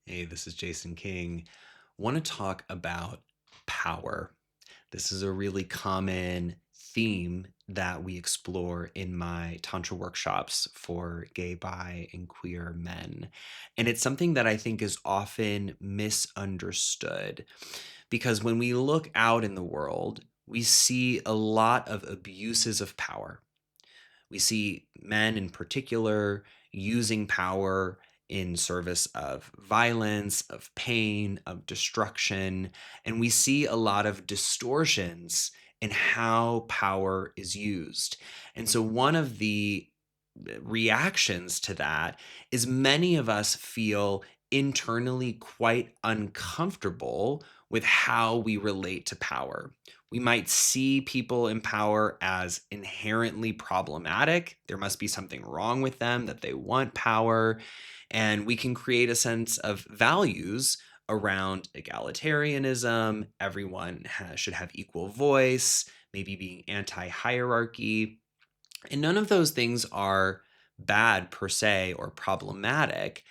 Hey, this is Jason King. Want to talk about power. This is a really common theme that we explore in my Tantra workshops for gay, bi, and queer men. And it's something that I think is often misunderstood because when we look out in the world, we see a lot of abuses of power. We see men in particular using power in service of violence, of pain, of destruction. And we see a lot of distortions in how power is used. And so, one of the reactions to that is many of us feel internally quite uncomfortable with how we relate to power. We might see people in power as inherently problematic. There must be something wrong with them that they want power. And we can create a sense of values around egalitarianism. Everyone should have equal voice, maybe being anti hierarchy. And none of those things are bad per se or problematic.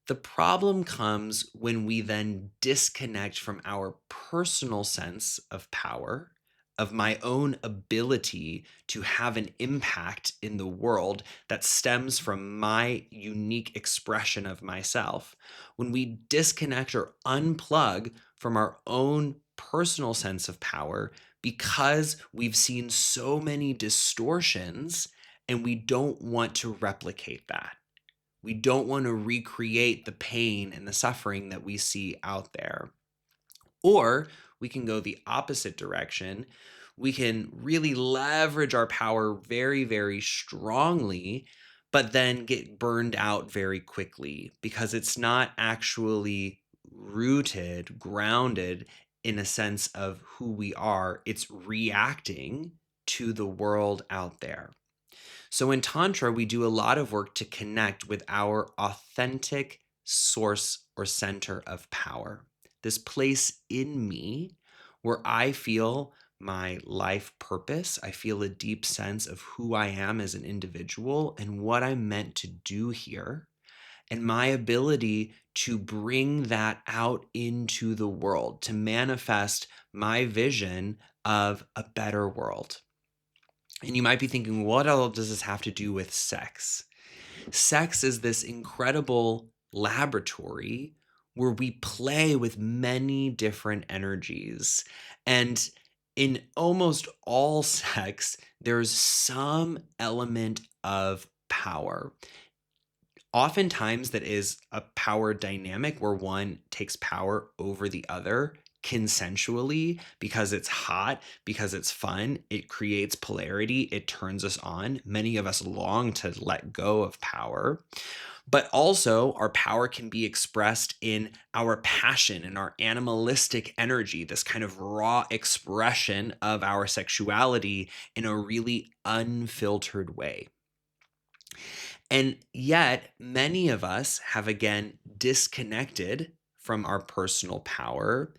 The problem comes when we then disconnect from our personal sense of power, of my own ability to have an impact in the world that stems from my unique expression of myself. When we disconnect or unplug from our own personal sense of power because we've seen so many distortions and we don't want to replicate that. We don't want to recreate the pain and the suffering that we see out there. Or we can go the opposite direction. We can really leverage our power very, very strongly, but then get burned out very quickly because it's not actually rooted, grounded in a sense of who we are. It's reacting to the world out there. So in Tantra, we do a lot of work to connect with our authentic source or center of power, this place in me where I feel my life purpose. I feel a deep sense of who I am as an individual and what I'm meant to do here, and my ability to bring that out into the world, to manifest my vision of a better world. And you might be thinking, what all does this have to do with sex? Sex is this incredible laboratory where we play with many different energies. And in almost all sex, there's some element of power. Oftentimes, that is a power dynamic where one takes power over the other consensually because it's hot, because it's fun. It creates polarity, it turns us on. Many of us long to let go of power. But also, our power can be expressed in our passion and our animalistic energy, this kind of raw expression of our sexuality in a really unfiltered way. And yet, many of us have again disconnected from our personal power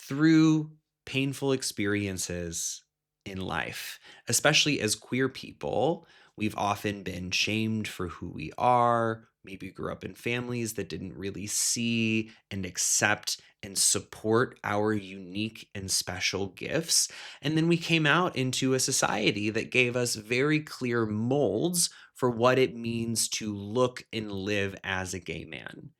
through painful experiences in life, especially as queer people. We've often been shamed for who we are. Maybe grew up in families that didn't really see and accept and support our unique and special gifts. And then we came out into a society that gave us very clear molds for what it means to look and live as a gay man.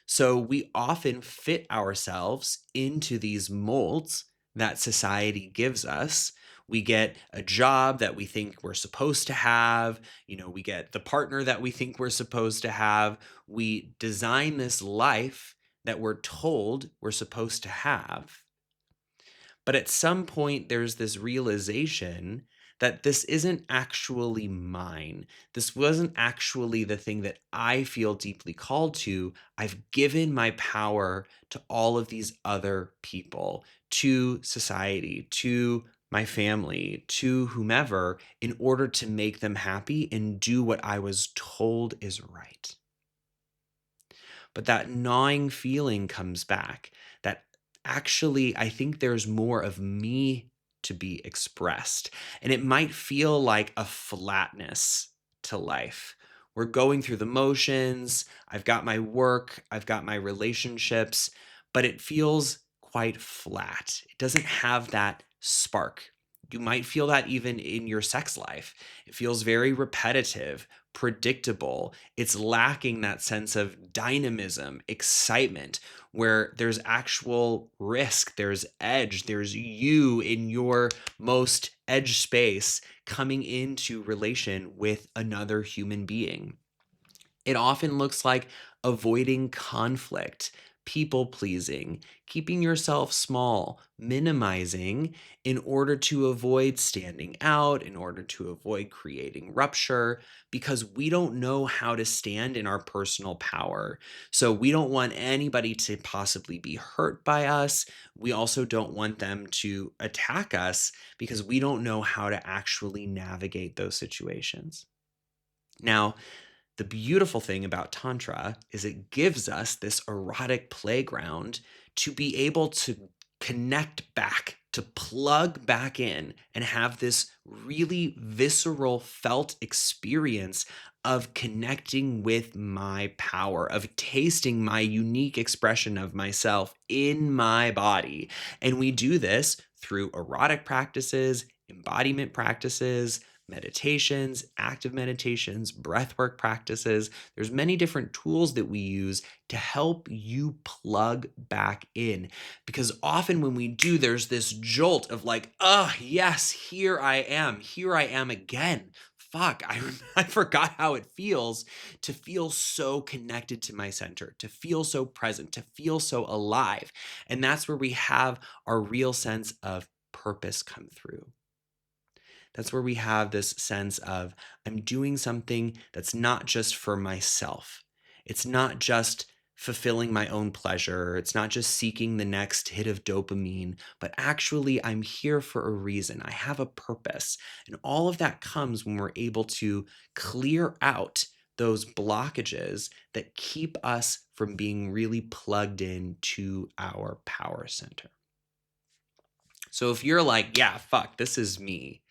So we often fit ourselves into these molds that society gives us. We get a job that we think we're supposed to have. We get the partner that we think we're supposed to have. We design this life that we're told we're supposed to have. But at some point, there's this realization that this isn't actually mine. This wasn't actually the thing that I feel deeply called to. I've given my power to all of these other people, to society, to my family, to whomever, in order to make them happy and do what I was told is right. But that gnawing feeling comes back that actually I think there's more of me to be expressed. And it might feel like a flatness to life We're going through the motions. I've got my work, I've got my relationships, but it feels quite flat. It doesn't have that spark. You might feel that even in your sex life. It feels very repetitive, predictable. It's lacking that sense of dynamism, excitement, where there's actual risk, there's edge, there's you in your most edge space coming into relation with another human being. It often looks like avoiding conflict, people pleasing, keeping yourself small, minimizing in order to avoid standing out, in order to avoid creating rupture, because we don't know how to stand in our personal power. So we don't want anybody to possibly be hurt by us. We also don't want them to attack us because we don't know how to actually navigate those situations. Now, the beautiful thing about Tantra is it gives us this erotic playground to be able to connect back, to plug back in and have this really visceral, felt experience of connecting with my power, of tasting my unique expression of myself in my body. And we do this through erotic practices, embodiment practices, meditations, active meditations, breathwork practices. There's many different tools that we use to help you plug back in. Because often when we do, there's this jolt of like, oh, yes, here I am again. Fuck, I forgot how it feels to feel so connected to my center, to feel so present, to feel so alive. And that's where we have our real sense of purpose come through. That's where we have this sense of I'm doing something that's not just for myself. It's not just fulfilling my own pleasure. It's not just seeking the next hit of dopamine, but actually I'm here for a reason. I have a purpose. And all of that comes when we're able to clear out those blockages that keep us from being really plugged in to our power center. So if you're like, yeah, fuck, this is me.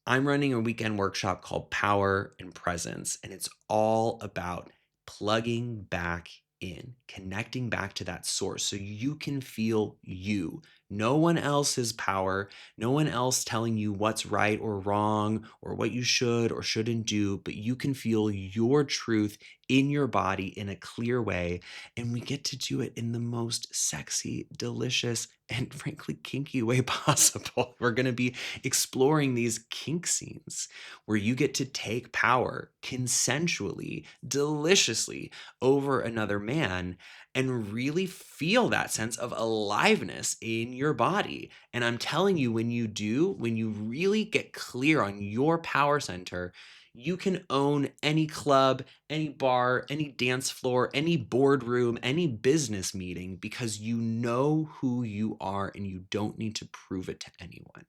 I'm running a weekend workshop called Power and Presence, and it's all about plugging back in, connecting back to that source so you can feel you. No one else's power, no one else telling you what's right or wrong or what you should or shouldn't do, but you can feel your truth in your body in a clear way. And we get to do it in the most sexy, delicious, and frankly kinky way possible. We're going to be exploring these kink scenes where you get to take power consensually, deliciously over another man and really feel that sense of aliveness in your body. And I'm telling you, when you do, when you really get clear on your power center, you can own any club, any bar, any dance floor, any boardroom, any business meeting because you know who you are and you don't need to prove it to anyone.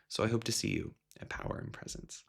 So I hope to see you at Power and Presence.